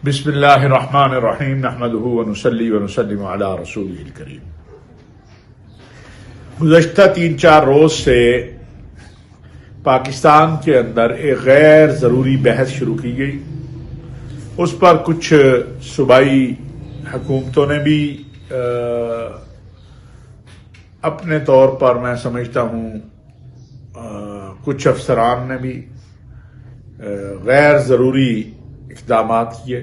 بسم اللہ الرحمن الرحیم نحمدہ ونصلی ونسلم علی رسولہ الکریم۔ گزشتہ 3-4 روز سے پاکستان کے اندر ایک غیر ضروری بحث شروع کی گئی۔ اس پر کچھ صوبائی حکومتوں نے بھی اپنے طور پر میں سمجھتا ہوں کچھ افسران نے بھی غیر ضروری اقدامات کیے،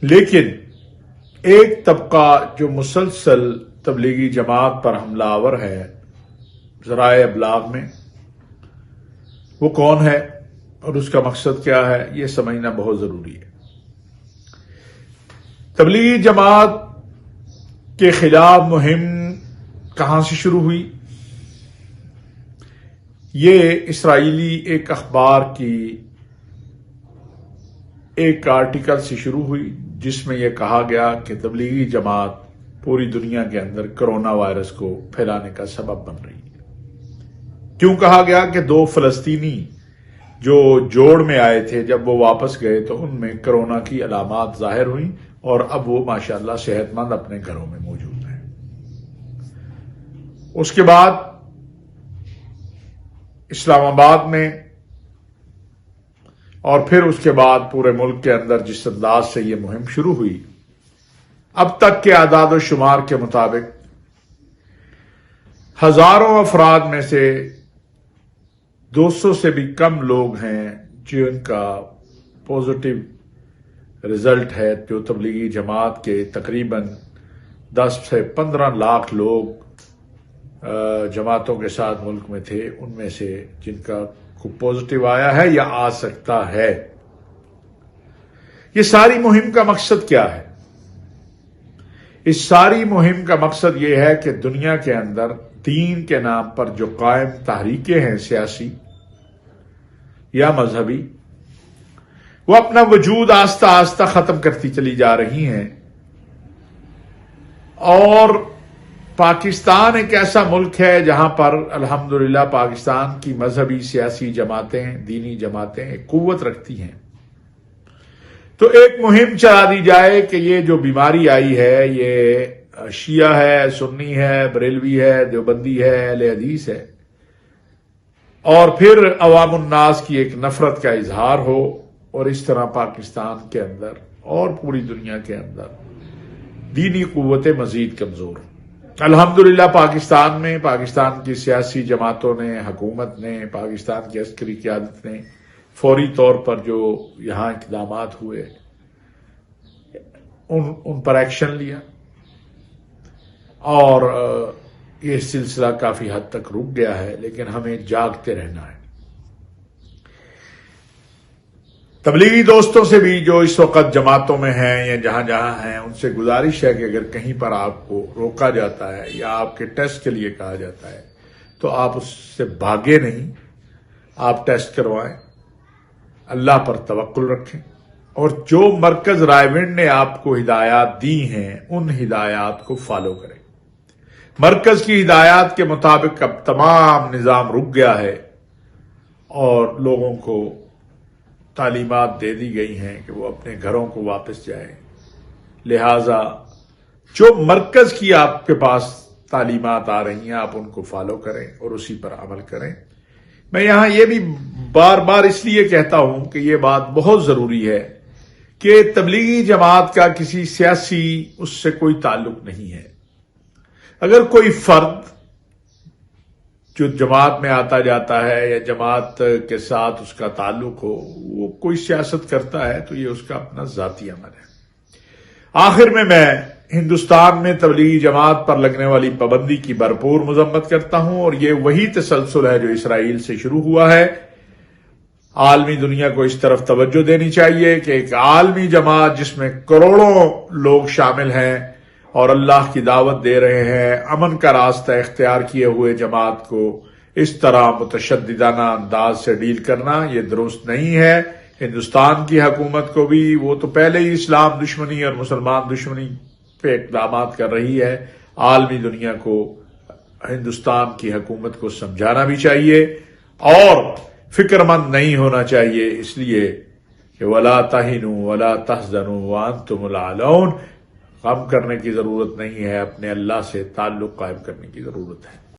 لیکن ایک طبقہ جو مسلسل تبلیغی جماعت پر حملہ آور ہے ذرائع ابلاغ میں، وہ کون ہے اور اس کا مقصد کیا ہے، یہ سمجھنا بہت ضروری ہے۔ تبلیغی جماعت کے خلاف مہم کہاں سے شروع ہوئی؟ یہ اسرائیلی ایک اخبار کی ایک آرٹیکل سے شروع ہوئی جس میں یہ کہا گیا کہ تبلیغی جماعت پوری دنیا کے اندر کرونا وائرس کو پھیلانے کا سبب بن رہی ہے۔ کیوں کہا گیا کہ 2 فلسطینی جو جوڑ میں آئے تھے جب وہ واپس گئے تو ان میں کرونا کی علامات ظاہر ہوئیں اور اب وہ ماشاءاللہ صحت مند اپنے گھروں میں موجود ہیں۔ اس کے بعد اسلام آباد میں اور پھر اس کے بعد پورے ملک کے اندر جس انداز سے یہ مہم شروع ہوئی، اب تک کے اعداد و شمار کے مطابق ہزاروں افراد میں سے 200 سے بھی کم لوگ ہیں جن کا پازیٹو رزلٹ ہے، جو تبلیغی جماعت کے تقریباً 10 سے 15 لاکھ لوگ جماعتوں کے ساتھ ملک میں تھے، ان میں سے جن کا پازیٹو آیا ہے یا آ سکتا ہے۔ یہ ساری مہم کا مقصد کیا ہے؟ اس ساری مہم کا مقصد یہ ہے کہ دنیا کے اندر دین کے نام پر جو قائم تحریکیں ہیں سیاسی یا مذہبی، وہ اپنا وجود آہستہ آہستہ ختم کرتی چلی جا رہی ہیں، اور پاکستان ایک ایسا ملک ہے جہاں پر الحمدللہ پاکستان کی مذہبی سیاسی جماعتیں، دینی جماعتیں ایک قوت رکھتی ہیں۔ تو ایک مہم چلا دی جائے کہ یہ جو بیماری آئی ہے یہ شیعہ ہے، سنی ہے، بریلوی ہے، دیوبندی ہے، اہل حدیث ہے، اور پھر عوام الناس کی ایک نفرت کا اظہار ہو، اور اس طرح پاکستان کے اندر اور پوری دنیا کے اندر دینی قوتیں مزید کمزور ہوں۔ الحمدللہ پاکستان میں پاکستان کی سیاسی جماعتوں نے، حکومت نے، پاکستان کی عسکری قیادت نے فوری طور پر جو یہاں اقدامات ہوئے ان پر ایکشن لیا، اور یہ سلسلہ کافی حد تک رک گیا ہے، لیکن ہمیں جاگتے رہنا ہے۔ تبلیغی دوستوں سے بھی جو اس وقت جماعتوں میں ہیں یا جہاں جہاں ہیں، ان سے گزارش ہے کہ اگر کہیں پر آپ کو روکا جاتا ہے یا آپ کے ٹیسٹ کے لیے کہا جاتا ہے تو آپ اس سے بھاگے نہیں، آپ ٹیسٹ کروائیں، اللہ پر توکل رکھیں، اور جو مرکز رائے ونڈ نے آپ کو ہدایات دی ہیں ان ہدایات کو فالو کریں۔ مرکز کی ہدایات کے مطابق اب تمام نظام رک گیا ہے اور لوگوں کو تعلیمات دے دی گئی ہیں کہ وہ اپنے گھروں کو واپس جائیں، لہذا جو مرکز کی آپ کے پاس تعلیمات آ رہی ہیں آپ ان کو فالو کریں اور اسی پر عمل کریں۔ میں یہاں یہ بھی بار بار اس لیے کہتا ہوں کہ یہ بات بہت ضروری ہے کہ تبلیغی جماعت کا کسی سیاسی اس سے کوئی تعلق نہیں ہے۔ اگر کوئی فرد جو جماعت میں آتا جاتا ہے یا جماعت کے ساتھ اس کا تعلق ہو، وہ کوئی سیاست کرتا ہے تو یہ اس کا اپنا ذاتی عمل ہے۔ آخر میں ہندوستان میں تبلیغی جماعت پر لگنے والی پابندی کی بھرپور مذمت کرتا ہوں، اور یہ وہی تسلسل ہے جو اسرائیل سے شروع ہوا ہے۔ عالمی دنیا کو اس طرف توجہ دینی چاہیے کہ ایک عالمی جماعت جس میں کروڑوں لوگ شامل ہیں اور اللہ کی دعوت دے رہے ہیں، امن کا راستہ اختیار کیے ہوئے جماعت کو اس طرح متشددانہ انداز سے ڈیل کرنا یہ درست نہیں ہے۔ ہندوستان کی حکومت کو بھی، وہ تو پہلے ہی اسلام دشمنی اور مسلمان دشمنی پہ اقدامات کر رہی ہے، عالمی دنیا کو ہندوستان کی حکومت کو سمجھانا بھی چاہیے اور فکر مند نہیں ہونا چاہیے، اس لیے کہ ولا تہنوا ولا تحزنوا وانتم الاعلون، غم کرنے کی ضرورت نہیں ہے، اپنے اللہ سے تعلق قائم کرنے کی ضرورت ہے۔